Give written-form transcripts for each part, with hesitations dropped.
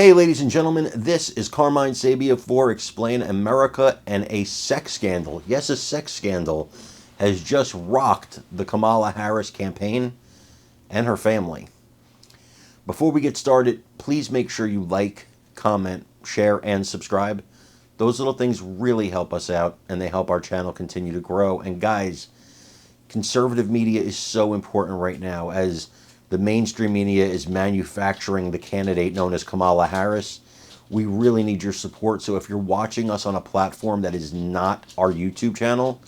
Hey, ladies and gentlemen, this is Carmine Sabia for Explain America, and a sex scandal, yes, a sex scandal, has just rocked the Kamala Harris campaign and her family. Before we get started, please make sure you like, comment, share, and subscribe. Those little things really help us out, and they help our channel continue to grow. And guys, conservative media is so important right now as the mainstream media is manufacturing the candidate known as Kamala Harris. We really need your support. So if you're watching us on a platform that is not our YouTube channel,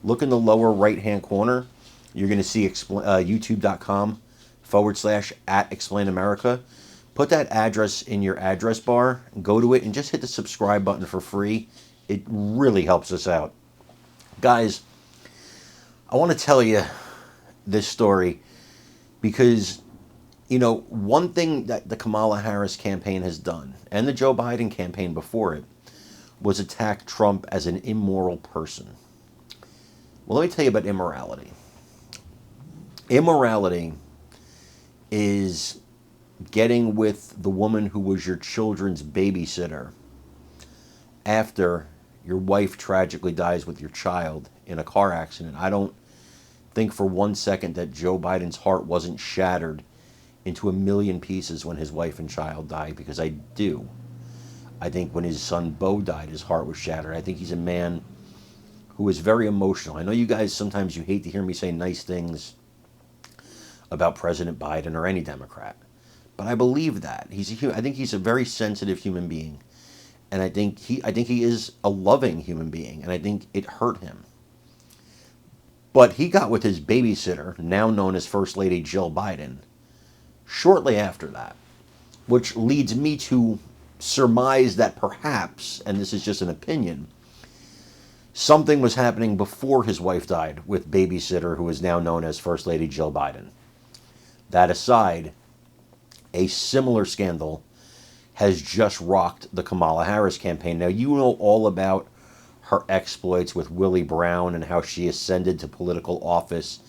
look in the lower right-hand corner. You're going to see youtube.com/@ExplainAmerica. Put that address in your address bar, go to it, and just hit the subscribe button for free. It really helps us out. Guys, I want to tell you this story because, one thing that the Kamala Harris campaign has done, and the Joe Biden campaign before it, was attack Trump as an immoral person. Well, let me tell you about immorality. Immorality is getting with the woman who was your children's babysitter after your wife tragically dies with your child in a car accident. I don't think for one second that Joe Biden's heart wasn't shattered into a million pieces when his wife and child died, because I do. I think when his son Beau died, his heart was shattered. I think he's a man who is very emotional. I know you guys, sometimes you hate to hear me say nice things about President Biden or any Democrat, but I believe that. I think he's a very sensitive human being, and I think he is a loving human being, and I think it hurt him. But he got with his babysitter, now known as First Lady Jill Biden, shortly after that, which leads me to surmise that perhaps, and this is just an opinion, something was happening before his wife died with babysitter who is now known as First Lady Jill Biden. That aside, a similar scandal has just rocked the Kamala Harris campaign. Now, you know all about her exploits with Willie Brown and how she ascended to political office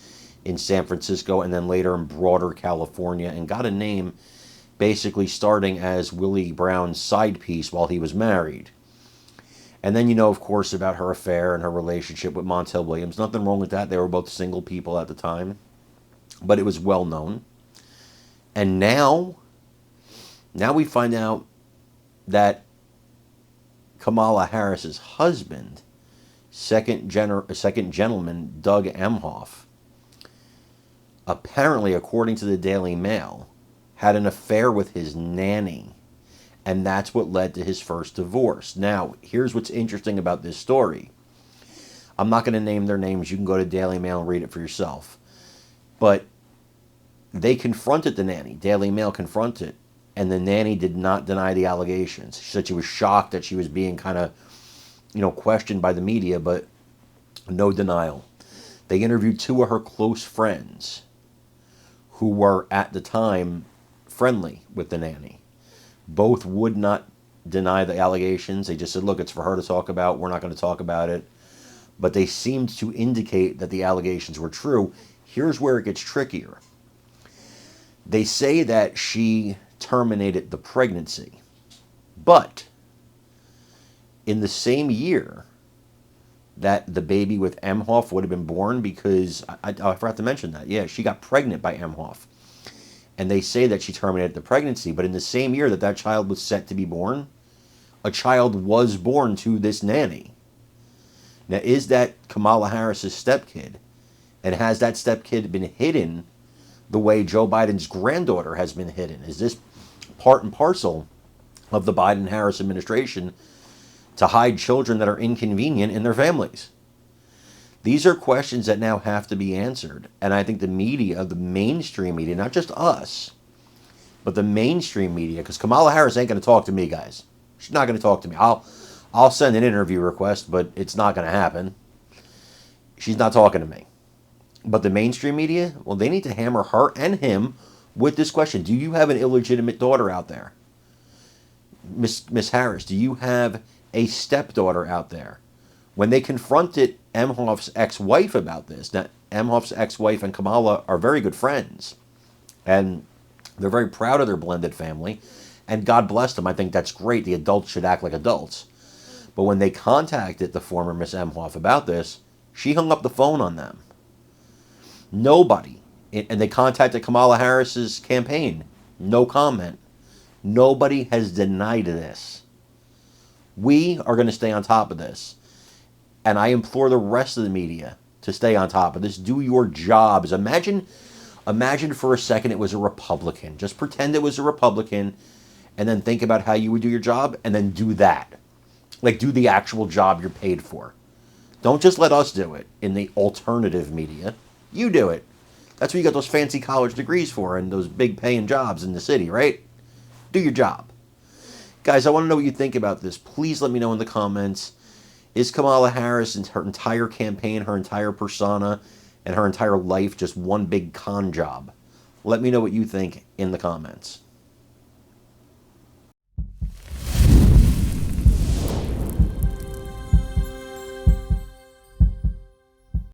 in San Francisco and then later in broader California, and got a name basically starting as Willie Brown's side piece while he was married. And then of course, about her affair and her relationship with Montel Williams. Nothing wrong with that. They were both single people at the time, but it was well known. And now we find out that Kamala Harris's husband, second gentleman Doug Emhoff, apparently, according to the Daily Mail, had an affair with his nanny, and that's what led to his first divorce. Now, here's what's interesting about this story. I'm not going to name their names. You can go to Daily Mail and read it for yourself. But they confronted the nanny. Daily Mail confronted, and the nanny did not deny the allegations. She said she was shocked that she was being kind of, questioned by the media, but no denial. They interviewed two of her close friends who were at the time friendly with the nanny. Both would not deny the allegations. They just said, look, it's for her to talk about. We're not going to talk about it. But they seemed to indicate that the allegations were true. Here's where it gets trickier. They say that she terminated the pregnancy, but in the same year that the baby with Emhoff would have been born, because I forgot to mention that. Yeah, she got pregnant by Emhoff, and they say that she terminated the pregnancy, but in the same year that child was set to be born, a child was born to this nanny. Now, is that Kamala Harris's stepkid, and has that stepkid been hidden the way Joe Biden's granddaughter has been hidden? Is this part and parcel of the Biden-Harris administration to hide children that are inconvenient in their families? These are questions that now have to be answered. And I think the media, the mainstream media, not just us, but the mainstream media, because Kamala Harris ain't going to talk to me, guys. She's not going to talk to me. I'll send an interview request, but it's not going to happen. She's not talking to me. But the mainstream media, well, they need to hammer her and him with this question. Do you have an illegitimate daughter out there? Miss Harris, do you have a stepdaughter out there? When they confronted Emhoff's ex-wife about this, now Emhoff's ex-wife and Kamala are very good friends, and they're very proud of their blended family. And God bless them. I think that's great. The adults should act like adults. But when they contacted the former Miss Emhoff about this, she hung up the phone on them. Nobody. And they contacted Kamala Harris's campaign. No comment. Nobody has denied this. We are going to stay on top of this. And I implore the rest of the media to stay on top of this. Do your jobs. Imagine for a second it was a Republican. Just pretend it was a Republican and then think about how you would do your job and then do that. Like, do the actual job you're paid for. Don't just let us do it in the alternative media. You do it. That's what you got those fancy college degrees for and those big paying jobs in the city, right? Do your job. Guys, I want to know what you think about this. Please let me know in the comments. Is Kamala Harris and her entire campaign, her entire persona, and her entire life just one big con job? Let me know what you think in the comments.